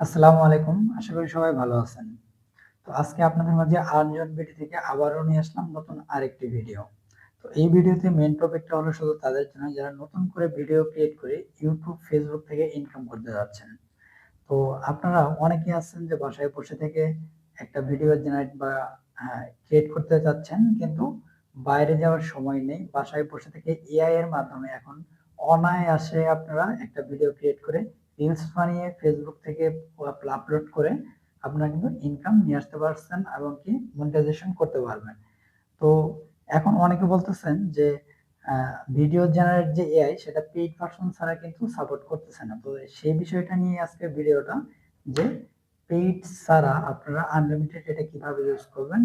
আসসালামু আলাইকুম। আশা করি সবাই ভালো আছেন। তো আজকে আপনাদের মাঝে আর্নজন বিডি থেকে আবারও নিয়ে আসলাম নতুন আরেকটি ভিডিও। তো এই ভিডিওতে মেইন টপিকটা হলো শুধু তাদের জন্য যারা নতুন করে ভিডিও ক্রিয়েট করে YouTube, Facebook থেকে ইনকাম করতে যাচ্ছেন। তো আপনারা অনেকেই আছেন যে বাসায় বসে থেকে একটা ভিডিও জেনারেট বা ক্রিয়েট করতে চাচ্ছেন, কিন্তু বাইরে যাওয়ার সময় নেই। বাসায় বসে থেকে এআই এর মাধ্যমে এখন অনায়াসে আপনারা একটা ভিডিও ক্রিয়েট করে রিলস বানিয়ে ফেসবুক থেকে আপলোড করে আপনারা কিন্তু ইনকাম নিয়ে আসতে পারছেন এবং কি মনিটাইজেশন করতে পারবেন। তো এখন অনেকে বলতেছেন যে ভিডিও জেনারেট যে এআই সেটা পেইড ভার্সন ছাড়া কিন্তু সাপোর্ট করতেছে না। তো সেই বিষয়টা নিয়ে আজকে ভিডিওটা, যে পেইড ছাড়া আপনারা আনলিমিটেড এটা কিভাবে ইউজ করবেন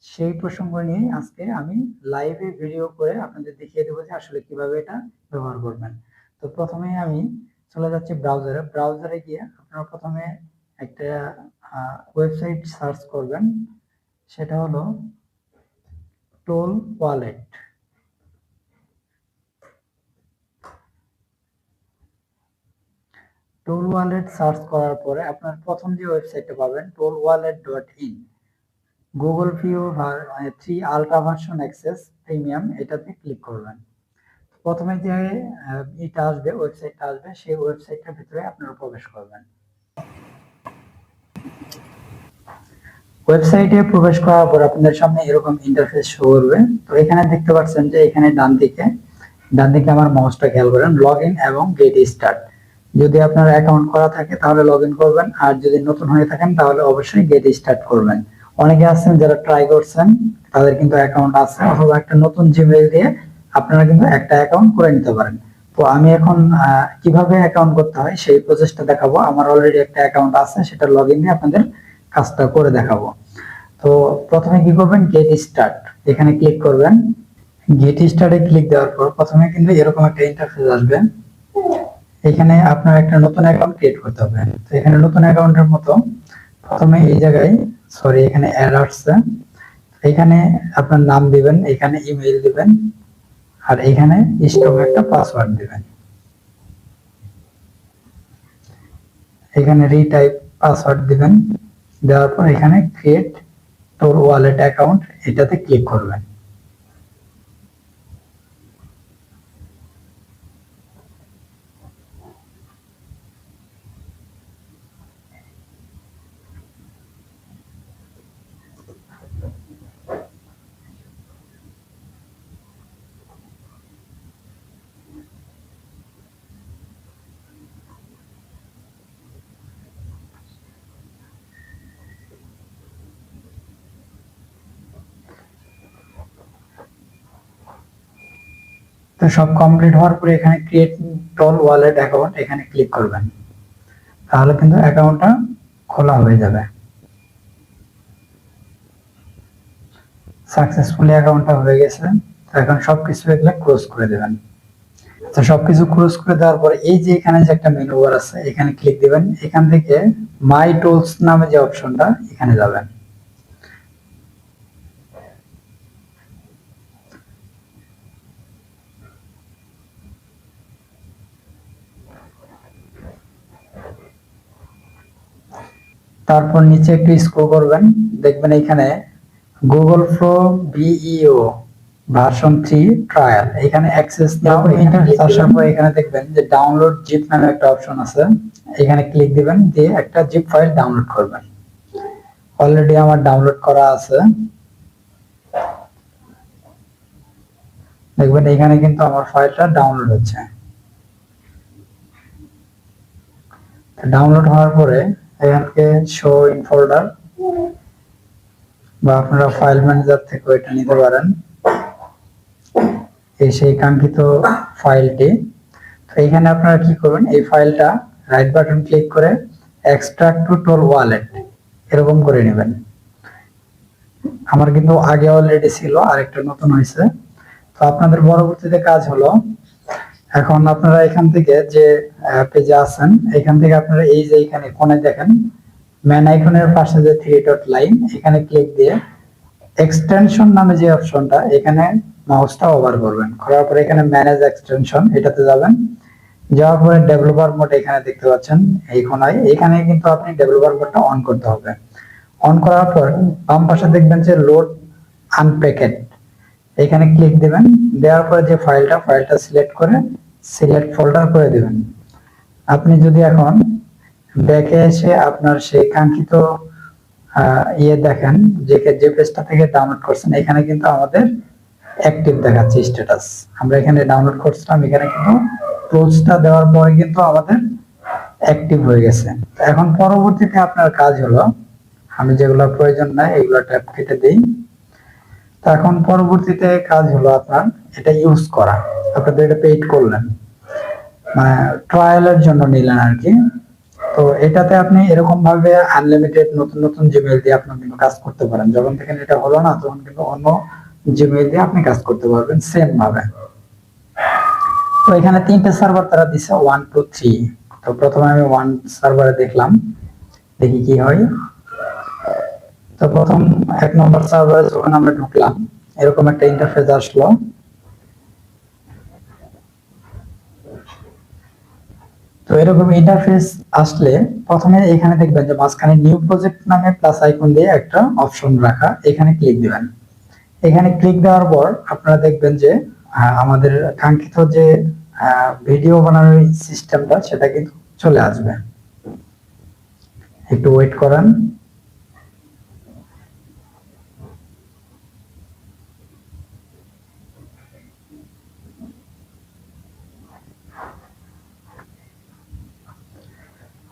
সেই প্রসঙ্গ নিয়ে আজকে আমি লাইভে ভিডিও করে আপনাদের দেখিয়ে দেবো যে আসলে কিভাবে এটা ব্যবহার করবেন। তো প্রথমে আমি চলে যাচ্ছি ব্রাউজারে। ব্রাউজারে গিয়ে আপনারা প্রথমে একটা ওয়েবসাইট সার্চ করবেন, সেটা হলো toll wallet. Toll wallet search করার পরে আপনার প্রথম যে ওয়েবসাইটটা পাবেন tollwallet.in, Google view 3 ultra version access premium, এটাতে ক্লিক করবেন। প্রথমে যে এটা আসবে, ওয়েবসাইটটা আসবে, সেই ওয়েবসাইটটার ভিতরে আপনারা প্রবেশ করবেন। ওয়েবসাইটে প্রবেশ করার পর আপনাদের সামনে এরকম ইন্টারফেস শো করবে। তো এখানে দেখতে পাচ্ছেন যে এখানে ডান দিকে আমার মাউসটা খেয়াল করেন, লগইন এবং গেট স্টার্ট। যদি আপনার অ্যাকাউন্ট করা থাকে তাহলে লগইন করবেন, আর যদি নতুন হয়ে থাকেন তাহলে অবশ্যই গেট স্টার্ট করবেন। অনেকে আছেন যারা ট্রাই করছেন, তাদের কিন্তু অ্যাকাউন্ট আছে, অথবা একটা নতুন জিমেইল দিয়ে আপনারা কিন্তু একটা অ্যাকাউন্ট করে নিতে পারেন। তো আমি এখন কিভাবে অ্যাকাউন্ট করতে হয় সেই প্রসেসটা দেখাবো। আমার অলরেডি একটা অ্যাকাউন্ট আছে, সেটা লগইন দিয়ে আপনাদের কাজটা করে দেখাবো। তো প্রথমে কি করবেন, গেট স্টার্ট এখানে ক্লিক করবেন। গেট স্টার্টে ক্লিক দেওয়ার পর প্রথমে কিন্তু এরকম একটা ইন্টারফেস আসবে। এখানে আপনার একটা নতুন অ্যাকাউন্ট ক্রিয়েট করতে হবে। তো এখানে নতুন অ্যাকাউন্টের মতো প্রথমে এই জায়গায়, সরি এখানে অ্যাড আসছে, এখানে আপনার নাম দিবেন, এখানে ইমেইল দিবেন, আর এখানে স্ট্রং একটা পাসওয়ার্ড দিবেন। এখানে রিটাইপ পাসওয়ার্ড দিবেন। দেওয়ার পর এখানে ক্রিয়েট টোল ওয়ালেট অ্যাকাউন্ট, এটাতে ক্লিক করবেন। তো সব কমপ্লিট হওয়ার পরে এখানে ক্রিয়েট টোল ওয়ালেট অ্যাকাউন্ট, এখানে ক্লিক করবেন। তাহলে কিন্তু অ্যাকাউন্টটা খোলা হয়ে যাবে। সাকসেসফুলি অ্যাকাউন্টটা হয়ে গেছে। তো এখন সবকিছু এগুলো ক্লোজ করে দেবেন। তো সবকিছু ক্লোজ করে দেওয়ার পরে এই যে এখানে যে একটা মেনু বার আছে, এখানে ক্লিক দিবেন। এখান থেকে মাই টুলস নামে যে অপশনটা, এখানে যাবেন। তারপর নিচে একটু স্ক্রল করবেন, দেখবেন এখানে Google flow Veo version 3 trial, এখানে অ্যাক্সেস নাও ইন্টারফেস আসার পর এখানে দেখবেন যে ডাউনলোড জিপ নামে একটা অপশন আছে, এখানে ক্লিক দিবেন, দিয়ে একটা জিপ ফাইল ডাউনলোড করবেন। অলরেডি আমার ডাউনলোড করা আছে, দেখবেন এখানে কিন্তু আমার ফাইলটা ডাউনলোড হচ্ছে। ডাউনলোড হওয়ার পরে এখান থেকে শো ইন ফোল্ডার, বা আপনারা ফাইল ম্যানেজার থেকে এটা নিতে পারেন, এই সেই কাঙ্ক্ষিত ফাইলটি। তো এখানে আপনারা কি করবেন, এই ফাইলটা রাইট বাটন ক্লিক করে এক্সট্রাক্ট টু টোল ওয়ালেট এরকম করে নেবেন। আমার কিন্তু আগে অলরেডি ছিল, আরেকটা নতুন হয়েছে। তো আপনাদের পরবর্তীতে কাজ হলো, এখন আপনারা এখান থেকে যে পেজে আছেন, এখান থেকে আপনারা এই যে এখানে কোণে দেখেন ম্যান আইকনের পাশে যে থ্রি ডট লাইন, এখানে ক্লিক দিয়ে এক্সটেনশন নামে যে অপশনটা, এখানে মাউসটা ওভার করবেন। করার পরে এখানে ম্যানেজ এক্সটেনশন, এটাতে যাবেন। যাওয়ার পরে ডেভেলপার মোড এখানে দেখতে পাচ্ছেন এই কোনায়, এখানে কিন্তু আপনি ডেভেলপার মোডটা অন করতে হবে। অন করার পর বাম পাশে দেখবেন যে লোড আনপ্যাকেট, এখানে ক্লিক দিবেন। দেওয়ার পরে যে ফাইলটা সিলেক্ট করে সিলেক্ট ফোল্ডার করে দিবেন। আপনি যদি এখন ব্যাকে এসে আপনার সেই কাঙ্ক্ষিত দেখেন যে পেজটা থেকে ডাউনলোড করছেন, এখানে কিন্তু আমাদের অ্যাক্টিভ দেখাচ্ছে স্ট্যাটাস। আমরা এখানে ডাউনলোড করছিলাম, এখানে কিন্তু ক্লোজটা দেওয়ার পরে কিন্তু আমাদের অ্যাক্টিভ হয়ে গেছে। এখন পরবর্তীতে আপনার কাজ হলো, আমি যেগুলো প্রয়োজন নাই এগুলো ট্যাব কেটে দিই। তো এখন পরবর্তীতে কাজ হলো আপনার এটা ইউজ করা। আপনাদের এটা পেইড করলেন, মানে ট্রায়ালের জন্য নিলেন আর কি। তো এটাতে আপনি এরকম ভাবে আনলিমিটেড নতুন নতুন জিমেইল দিয়ে আপনি কিন্তু কাজ করতে পারেন। যখন থেকে এটা হলো না, তখন কিন্তু অন্য জিমেইল দিয়ে আপনি কাজ করতে পারবেন সেম ভাবে। তো এখানে তিনটে সার্ভার তারা দিছে 1 2 3। তো প্রথমে আমি 1 সার্ভারে দেখলাম, দেখি কি হয়। তো প্রথম 1 নম্বর সার্ভারে যখন আমরা ঢুকলাম, এরকম একটা ইন্টারফেস আসলো। তো এরকম ইন্টারফেস আসলে প্রথমে এখানে দেখবেন যে মাঝখানে নিউ প্রজেক্ট নামে প্লাস আইকন দিয়ে একটা অপশন রাখা, এখানে ক্লিক দিবেন। এখানে ক্লিক দেওয়ার পর আপনারা দেখবেন যে আমাদের কাঙ্ক্ষিত যে ভিডিও বানানোর সিস্টেমটা সেটা কিন্তু চলে আসবে। একটু ওয়েট করেন।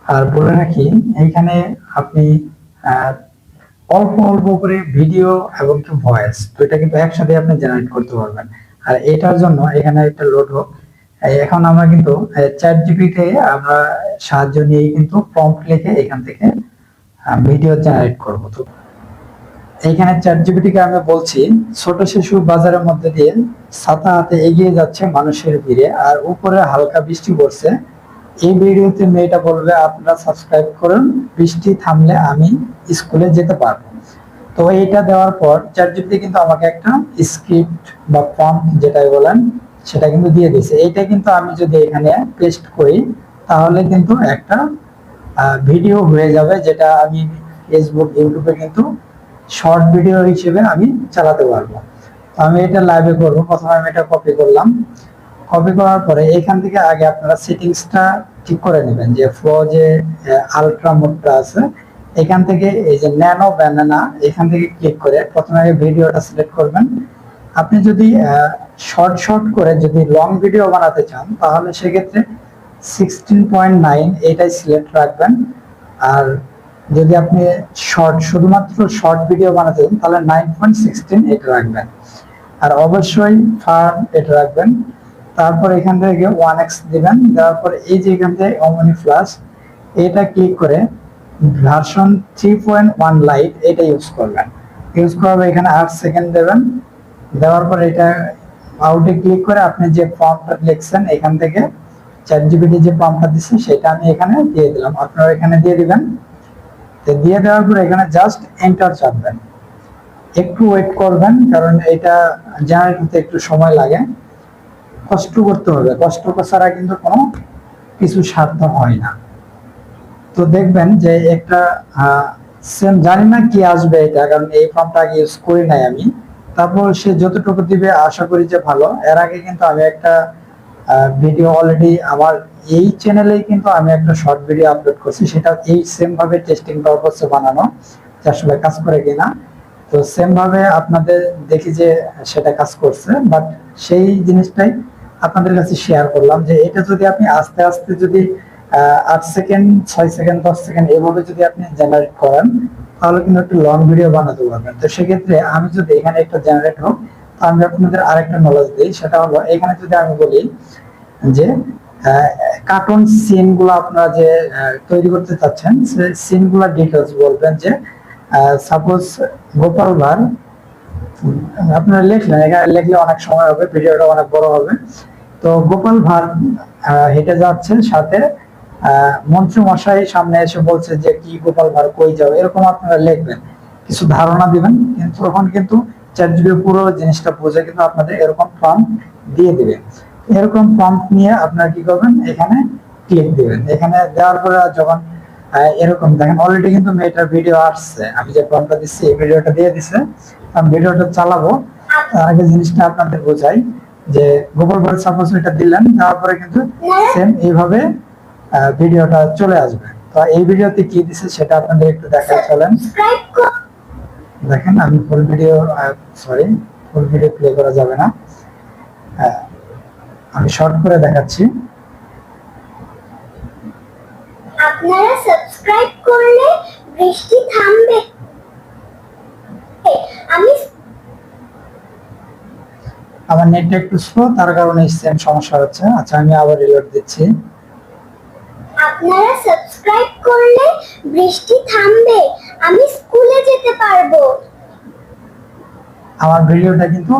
আর বলে রাখি, এইখানে আপনি অল্প অল্প করে ভিডিও এবং কি ভয়েস দুইটা কিন্তু একসাথে আপনি জেনারেট করতে পারবেন। আর এটার জন্য এখানে একটা লোড হোক। এখন আমরা কিন্তু চ্যাট জিপিটি আমরা সাহায্য নিয়ে কিন্তু প্রম্পট লিখে এখান থেকে ভিডিও জেনারেট করব। তো এইখানে চ্যাট জিপিটিকে আমি বলছি, ছোট শিশু বাজারের মধ্যে দিয়ে ছাতা হাতে এগিয়ে যাচ্ছে মানুষের ভিড়ে, আর উপরে হালকা বৃষ্টি পড়ছে। এই ভিডিওতে মেয়েটা বলবে আপনারা সাবস্ক্রাইব করুন, বৃষ্টি থামলে আমি স্কুলে যেতে পারবো। তো এইটা দেওয়ার পর চ্যাটজিপিটি কিন্তু আমাকে একটা স্ক্রিপ্ট বা প্রম্পট যেটাই বলেন সেটা কিন্তু দিয়ে দিয়েছে। এইটা কিন্তু আমি যদি এখানে পেস্ট করি তাহলে কিন্তু একটা ভিডিও হয়ে যাবে, যেটা আমি ফেসবুক ইউটিউবে কিন্তু শর্ট ভিডিও হিসেবে আমি চালাতে পারবো। তো আমি এটা লাইভে করবো। প্রথমে আমি এটা কপি করলাম। কপি করার পরে এখান থেকে আগে আপনারা সেটিংসটা ঠিক করে নেবেন, যে ফ্লো যে আলট্রা মোডটা আছে, এখান থেকে এই যে ন্যানো ব্যানানা এখান থেকে ক্লিক করে প্রথমে আগে ভিডিওটা সিলেক্ট করবেন। আপনি যদি শর্ট শর্ট করে যদি লং ভিডিও বানাতে চান তাহলে সেক্ষেত্রে 16.9 এটাই সিলেক্ট রাখবেন। আর যদি আপনি শুধুমাত্র শর্ট ভিডিও বানাতে চান তাহলে 9.16 এটা রাখবেন। আর অবশ্যই ফার্ম এটা রাখবেন। তারপর এখান থেকে 1x দিবেন। দেওয়ার পর এই যে এখান থেকে ওমনি ফ্লাশ এটা ক্লিক করে ভার্সন 3.1 লাইট এটা ইউজ করবেন। ইউজ করার পর এখানে 8 সেকেন্ড দেবেন। দেওয়ার পর এটা আউটে ক্লিক করে আপনি যে ফর্মটা লিখছেন এখান থেকে চ্যাটজিপিটি যে ফর্মটা দিচ্ছে সেটা আমি এখানে দিয়ে দিলাম, আপনারা এখানে দিয়ে দিবেন। দিয়ে দেওয়ার পর এখানে জাস্ট এন্টার চাপবেন। একটু ওয়েট করবেন, কারণ এটা জেনারেট হতে একটু সময় লাগে, কষ্ট করতে হবে। কষ্ট ছাড়া কিন্তু কোনো কিছু সার্থক হয় না। তো দেখবেন যে একটা সেম, জানি না কি আসবে এটা, কারণ এই ফর্মটা আগে ইউজ করি নাই আমি। তারপর সে যতটুকু দিবে আশা করি যে ভালো। এর আগে কিন্তু আমি একটা ভিডিও অলরেডি আমার এই চ্যানেলেই কিন্তু আমি একটা শর্ট ভিডিও আপলোড করছি, সেটা এই সেম ভাবে টেস্টিং পারপাসে বানানো, যে আসলে কাজ করে কিনা। তো সেম ভাবে আপনাদের দেখি যে সেটা কাজ করছে, বাট সেই জিনিসটাই আপনাদের কাছে শেয়ার করলাম, যে এটা যদি আপনি আস্তে আস্তে যদি 8 সেকেন্ড 6 সেকেন্ড 10 সেকেন্ড এভাবে যদি আপনি জেনারেট করেন তাহলে কিন্তু একটু লং ভিডিও বানাতে পারবেন। তো সেক্ষেত্রে আমি যদি এখানে একটা জেনারেট হোক, আমি আপনাদের আরেকটা নলেজ দিই, সেটা হলো এখানে যদি আমি বলি যে কার্টুন সিন গুলো আপনারা যে তৈরি করতে চাচ্ছেন, সেই সিন গুলা ডিটেলস বলবেন। যে সাপোজ গোপাল ভাঁড় আপনারা লিখলেন, এখানে লিখলে অনেক সময় হবে, ভিডিওটা অনেক বড় হবে। তো গোপাল ভাঁড় হেঁটে যাচ্ছেন, সাথে মন্ত্রী মশাই সামনে এসে বলছে যে কি গোপাল ভাঁড় কই যাও, এরকম আপনারা লিখবেন, কিছু ধারণা দিবেন। কিন্তু তখন কিন্তু চ্যাটজিপিটি পুরো জিনিসটা বুঝে কিন্তু আপনাদের এরকম ফর্ম দিয়ে দিবে। এরকম প্রম্পট নিয়ে আপনারা কি করবেন, এখানে ক্লিক দিবেন। এখানে দেওয়ার পরে যখন এরকম দেখেন অলরেডি কিন্তু মেয়েটার ভিডিও আসছে, আমি যে প্রম্পটটা দিচ্ছি এই ভিডিওটা দিয়ে দিছে। আমি ভিডিওটা চালাবো, তার আগে জিনিসটা আপনাদের বোঝাই যে গোবর ভরে সাপোজ এটা দিলেন, দেওয়ার পরে কিন্তু সেম এইভাবে ভিডিওটা চলে আসবে। তো এই ভিডিওতে কি দিছে সেটা আপনাদের একটু দেখাই চলেন। দেখেন আমি ফুল ভিডিও প্লে করা যাবে না, আমি শর্ট করে দেখাচ্ছি। আপনারা সাবস্ক্রাইব করলে বৃষ্টি থামবে। আমার নেটটা একটু স্লো, তার কারণে সেম সমস্যা হচ্ছে। আচ্ছা আমি আবার রিলোড দিচ্ছি। আপনারা সাবস্ক্রাইব করলে বৃষ্টি থামবে, আমি স্কুলে যেতে পারবো। আমার ভিডিওটা কিন্তু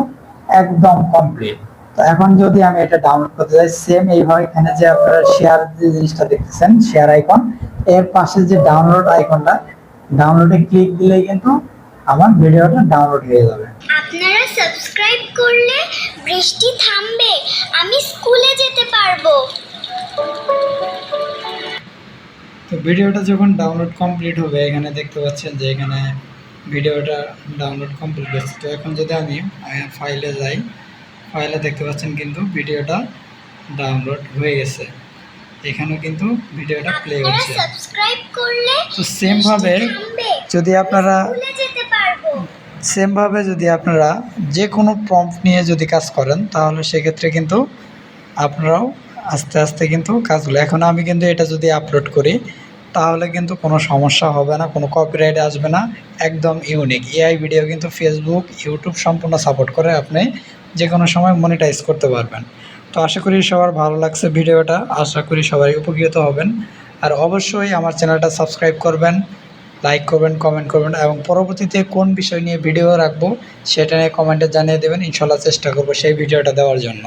একদম কমপ্লিট। তো এখন যদি আমি এটা ডাউনলোড করতে যাই, সেম এইভাবে এখানে যে আপনারা শেয়ার যে জিনিসটা দেখতেছেন, শেয়ার আইকন, এর পাশে যে ডাউনলোড আইকনটা, ডাউনলোডে ক্লিক দিলেই কিন্তু আমার ভিডিওটা ডাউনলোড হয়ে যাবে। আপনারা সাবস্ক্রাইব করলে বৃষ্টি থামবে, আমি স্কুলে যেতে পারবো। তো ভিডিওটা যখন ডাউনলোড কমপ্লিট হবে, এখানে দেখতে পাচ্ছেন যে এখানে ভিডিওটা ডাউনলোড কমপ্লিট হয়েছে। তো এখন যদি আমি ফাইলে যাই, ফাইলে দেখতে পাচ্ছেন কিন্তু ভিডিওটা ডাউনলোড হয়ে গেছে, এখানেও কিন্তু ভিডিওটা প্লে হচ্ছে। তো সেমভাবে যদি আপনারা যে কোনো প্রম্পট নিয়ে যদি কাজ করেন, তাহলে সেক্ষেত্রে কিন্তু আপনারাও আস্তে আস্তে কিন্তু কাজগুলো, এখন আমি কিন্তু এটা যদি আপলোড করি তাহলে কিন্তু কোনো সমস্যা হবে না, কোনো কপিরাইট আসবে না, একদম ইউনিক। এআই ভিডিও কিন্তু ফেসবুক, ইউটিউব সম্পূর্ণ সাপোর্ট করে, আপনি যে কোনো সময় মনিটাইজ করতে পারবেন। তো আশা করি সবার ভালো লাগছে ভিডিওটা, আশা করি সবাই উপকৃত হবেন। আর অবশ্যই আমার চ্যানেলটা সাবস্ক্রাইব করবেন, লাইক করবেন, কমেন্ট করবেন, এবং পরবর্তীতে কোন বিষয় নিয়ে ভিডিও রাখবো সেটা নিয়ে কমেন্টে জানিয়ে দেবেন। ইনশাল্লাহ চেষ্টা করবো সেই ভিডিওটা দেওয়ার জন্য।